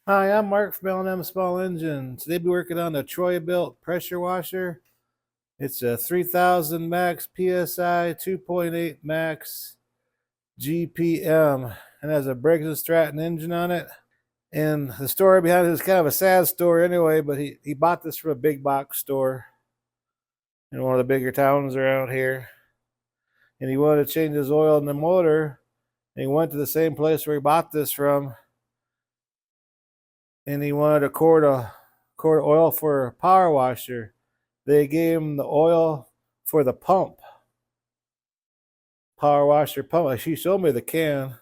Hi, I'm Mark from L&M Small Engines. Today we're working on the Troy-Bilt pressure washer. It's a 3000 max PSI, 2.8 max GPM, and has a Briggs & Stratton engine on it. And the story behind it is kind of a sad story anyway, but he bought this from a big box store in one of the bigger towns around here. And he wanted to change his oil in the motor, and he went to the same place where he bought this from, and he wanted a quart of oil for a power washer. They gave him the oil for the pump, power washer pump. She showed me the can.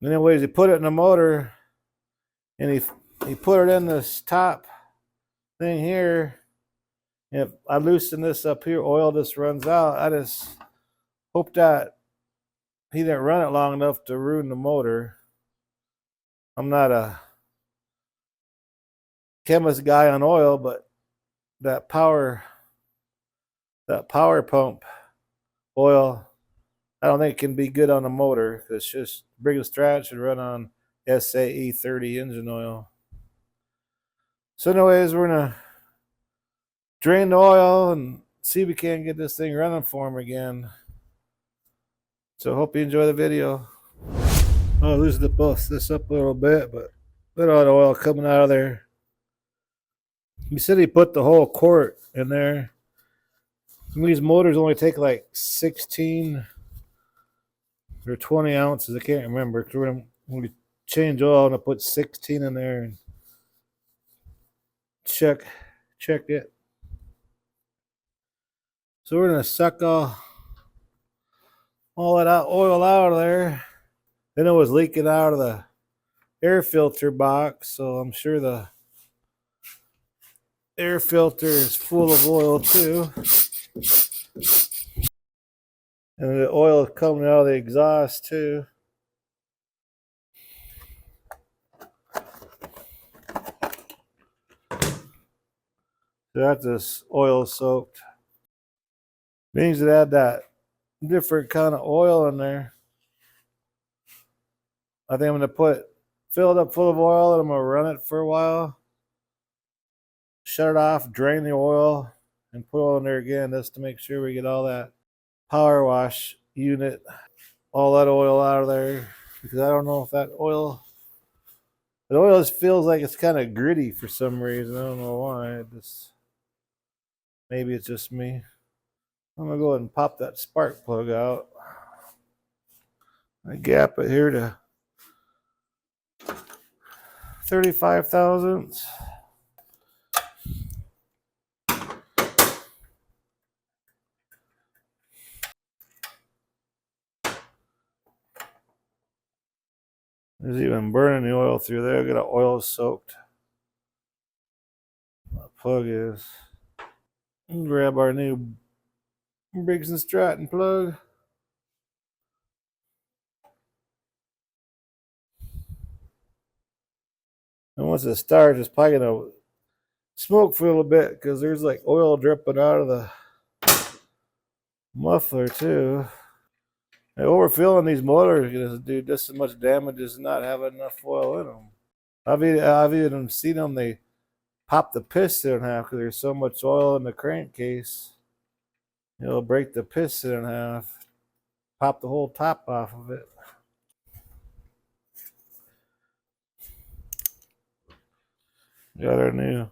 And anyways, he put it in the motor, and he put it in this top thing here. And if I loosen this up here, oil just runs out. I just hope that he didn't run it long enough to ruin the motor. I'm not a chemist guy on oil, but that power pump oil, I don't think it can be good on the motor. It's just Briggs & Stratton should run on SAE 30 engine oil. So anyways, we're gonna drain the oil and see if we can get this thing running for him again. So hope you enjoy the video. I'll loosen this up a little bit, but look at all the oil coming out of there. He said he put the whole quart in there. These motors only take like 16 or 20 ounces. I can't remember. When we change oil, I'm gonna put 16 in there and check it. So we're gonna suck all that oil out of there. Then it was leaking out of the air filter box, so I'm sure the air filter is full of oil too. And the oil is coming out of the exhaust too. So that's this oil soaked. Means it had that different kind of oil in there. I think I'm gonna fill it up full of oil, and I'm gonna run it for a while. Shut it off, drain the oil, and put oil in there again just to make sure we get all that power wash unit, all that oil out of there. Because I don't know if the oil just feels like it's kind of gritty for some reason. I don't know why. Maybe it's just me. I'm gonna go ahead and pop that spark plug out. I gap it here to 35 thousandths. There's even burning the oil through there. I got an oil soaked. The plug is. Grab our new Briggs & Stratton plug. And once it starts, it's probably gonna smoke for a little bit because there's like oil dripping out of the muffler too. And overfilling these motors is gonna do just as much damage as not having enough oil in them. I've even seen them, they pop the piston in half because there's so much oil in the crankcase. It'll break the piston in half, pop the whole top off of it. Got our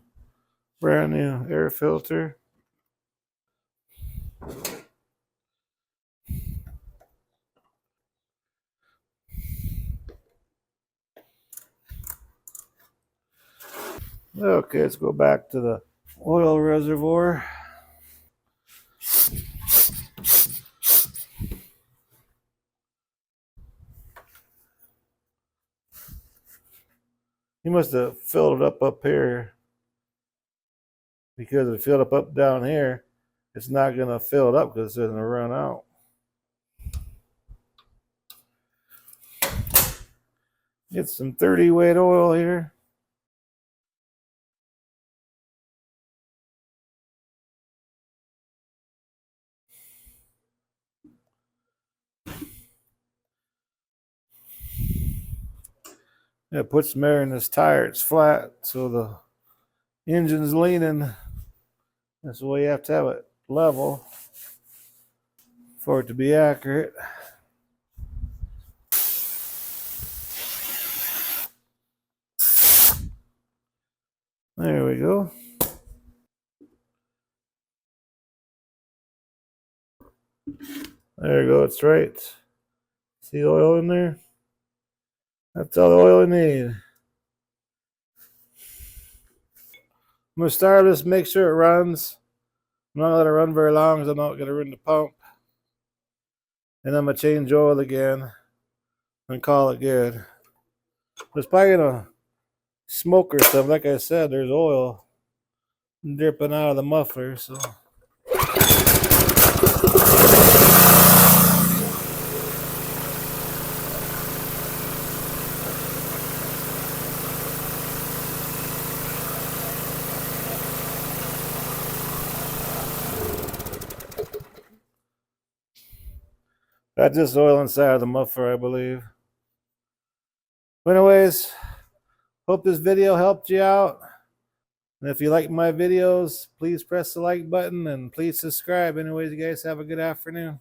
brand new air filter. Okay, let's go back to the oil reservoir. He must have filled it up here, because if it filled up down here, it's not going to fill it up because it's going to run out. Get some 30 weight oil here. It puts some air in this tire. It's flat, so the engine's leaning. That's the way you have to have it level for it to be accurate. There we go. There you go. It's right. See oil in there? That's all the oil you need. I'm going to start this, make sure it runs. I'm not going to let it run very long because I'm not going to ruin the pump. And I'm going to change oil again and call it good. It's probably going to smoke or something. Like I said, there's oil dripping out of the muffler. So that's just oil inside of the muffler, I believe. But anyways, hope this video helped you out. And if you like my videos, please press the like button and please subscribe. Anyways, you guys have a good afternoon.